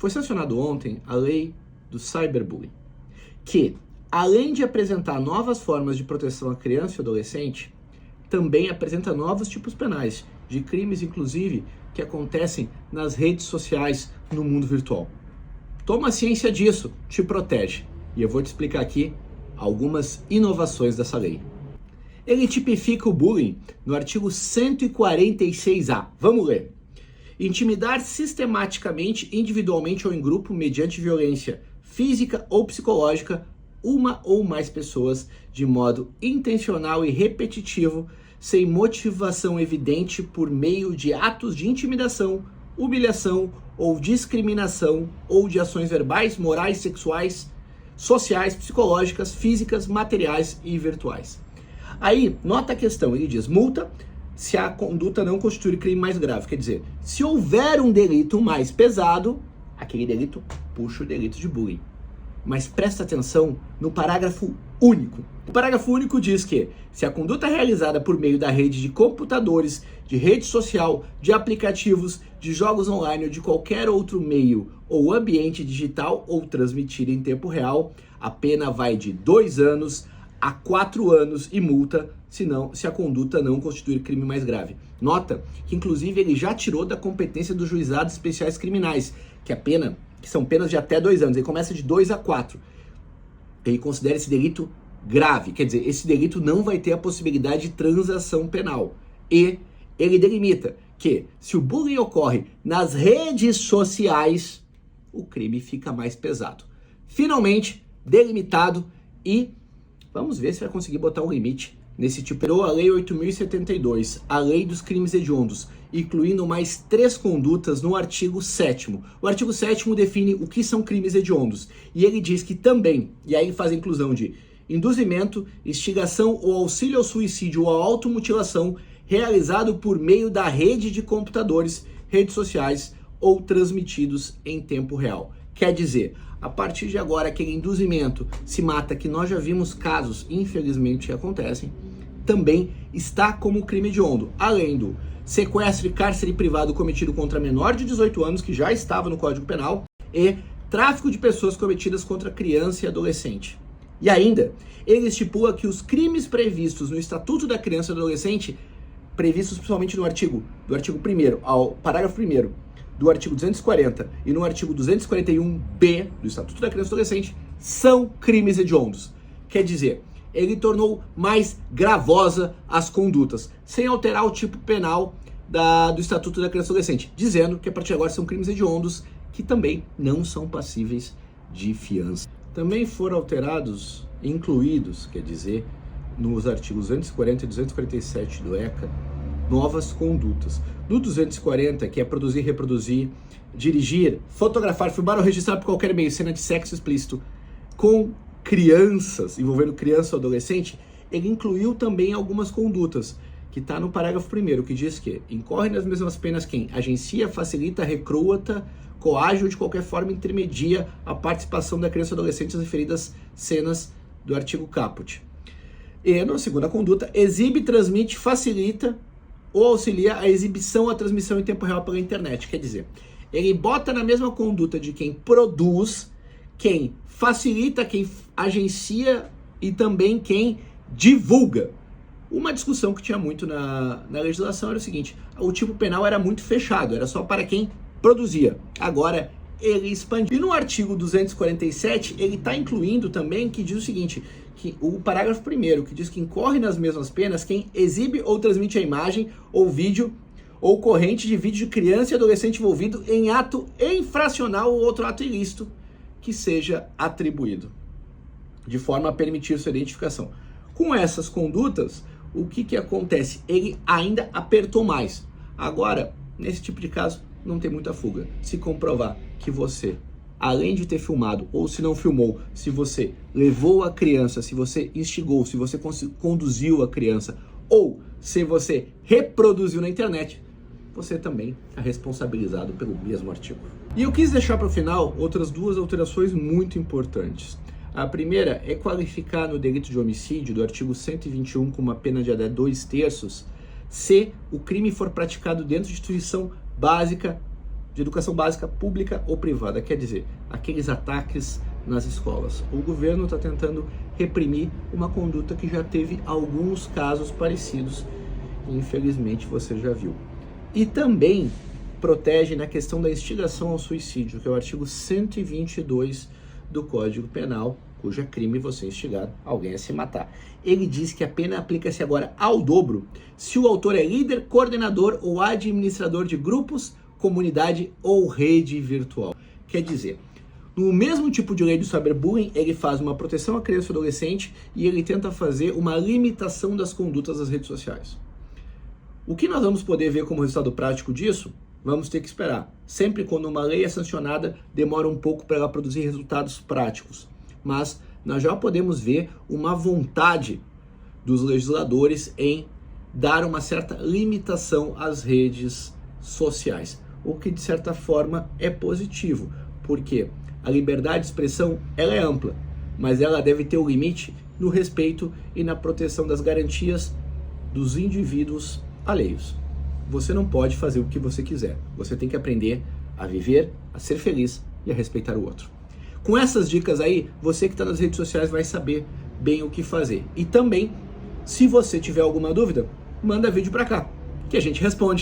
Foi sancionado ontem a lei do cyberbullying, que, além de apresentar novas formas de proteção à criança e adolescente, também apresenta novos tipos penais, de crimes, inclusive, que acontecem nas redes sociais no mundo virtual. Toma ciência disso, te protege. E eu vou te explicar aqui algumas inovações dessa lei. Ele tipifica o bullying no artigo 146A. Vamos ler. Intimidar sistematicamente, individualmente ou em grupo, mediante violência física ou psicológica, uma ou mais pessoas, de modo intencional e repetitivo, sem motivação evidente, por meio de atos de intimidação, humilhação ou discriminação, ou de ações verbais, morais, sexuais, sociais, psicológicas, físicas, materiais e virtuais. Aí, nota a questão, ele diz, multa se a conduta não constituir crime mais grave. Quer dizer, se houver um delito mais pesado, aquele delito puxa o delito de bullying. Mas presta atenção no parágrafo único. O parágrafo único diz que, se a conduta é realizada por meio da rede de computadores, de rede social, de aplicativos, de jogos online ou de qualquer outro meio ou ambiente digital ou transmitida em tempo real, a pena vai de 2 anos a 4 anos e multa, se a conduta não constituir crime mais grave. Nota que, inclusive, ele já tirou da competência dos juizados especiais criminais, que são penas de até 2 anos. Ele começa de 2 a 4. Ele considera esse delito grave, quer dizer, esse delito não vai ter a possibilidade de transação penal. E ele delimita que, se o bullying ocorre nas redes sociais, o crime fica mais pesado. Finalmente, delimitado, e vamos ver se vai conseguir botar um limite nesse tipo. A Lei 8.072, a Lei dos Crimes Hediondos, incluindo mais 3 condutas no artigo 7º. O artigo 7º define o que são crimes hediondos. E ele diz que também, e aí faz a inclusão de induzimento, instigação ou auxílio ao suicídio ou à automutilação realizado por meio da rede de computadores, redes sociais ou transmitidos em tempo real. Quer dizer, a partir de agora, aquele induzimento se mata, que nós já vimos casos, infelizmente, que acontecem, também está como crime hediondo, além do sequestro e cárcere privado cometido contra menor de 18 anos, que já estava no Código Penal, e tráfico de pessoas cometidas contra criança e adolescente. E ainda, ele estipula que os crimes previstos no Estatuto da Criança e do Adolescente, previstos principalmente no artigo 1º ao parágrafo 1º, do artigo 240 e no artigo 241b do Estatuto da Criança e do Adolescente, são crimes hediondos. Quer dizer, ele tornou mais gravosa as condutas, sem alterar o tipo penal do Estatuto da Criança e do Adolescente, dizendo que a partir de agora são crimes hediondos que também não são passíveis de fiança. Também foram alterados, incluídos, quer dizer, nos artigos 240 e 247 do ECA, novas condutas. No 240, que é produzir, reproduzir, dirigir, fotografar, filmar ou registrar por qualquer meio cena de sexo explícito com crianças, envolvendo criança ou adolescente, ele incluiu também algumas condutas, que está no parágrafo 1º, que diz que incorre nas mesmas penas quem agencia, facilita, recruta, coage ou de qualquer forma intermedia a participação da criança ou adolescente nas referidas cenas do artigo caput. E, na segunda conduta, exibe, transmite, facilita ou auxilia a exibição ou a transmissão em tempo real pela internet. Quer dizer, ele bota na mesma conduta de quem produz, quem facilita, quem agencia e também quem divulga. Uma discussão que tinha muito na legislação era o seguinte: o tipo penal era muito fechado, era só para quem produzia. Agora ele expandiu. E no artigo 247 ele está incluindo também, que diz o seguinte, que o parágrafo 1º, que diz que incorre nas mesmas penas quem exibe ou transmite a imagem ou vídeo ou corrente de vídeo de criança e adolescente envolvido em ato infracional ou outro ato ilícito que seja atribuído, de forma a permitir sua identificação. Com essas condutas, o que acontece? Ele ainda apertou mais. Agora, nesse tipo de caso, não tem muita fuga. Se comprovar que você, além de ter filmado, ou se não filmou, se você levou a criança, se você instigou, se você conduziu a criança, ou se você reproduziu na internet, você também é responsabilizado pelo mesmo artigo. E eu quis deixar para o final outras 2 alterações muito importantes. A primeira é qualificar no delito de homicídio do artigo 121 com uma pena de até 2/3 se o crime for praticado dentro de instituição básica de educação básica pública ou privada, quer dizer, aqueles ataques nas escolas. O governo está tentando reprimir uma conduta que já teve alguns casos parecidos, e infelizmente você já viu. E também protege na questão da instigação ao suicídio, que é o artigo 122 do Código Penal, cujo é crime você instigar alguém a se matar. Ele diz que a pena aplica-se agora ao dobro se o autor é líder, coordenador ou administrador de grupos, comunidade ou rede virtual. Quer dizer, no mesmo tipo de lei do cyberbullying, ele faz uma proteção à criança e adolescente e ele tenta fazer uma limitação das condutas das redes sociais. O que nós vamos poder ver como resultado prático disso? Vamos ter que esperar. Sempre quando uma lei é sancionada, demora um pouco para ela produzir resultados práticos. Mas nós já podemos ver uma vontade dos legisladores em dar uma certa limitação às redes sociais, o que de certa forma é positivo, porque a liberdade de expressão ela é ampla, mas ela deve ter o limite no respeito e na proteção das garantias dos indivíduos alheios. Você não pode fazer o que você quiser, você tem que aprender a viver, a ser feliz e a respeitar o outro. Com essas dicas aí, você que está nas redes sociais vai saber bem o que fazer. E também, se você tiver alguma dúvida, manda vídeo para cá, que a gente responde.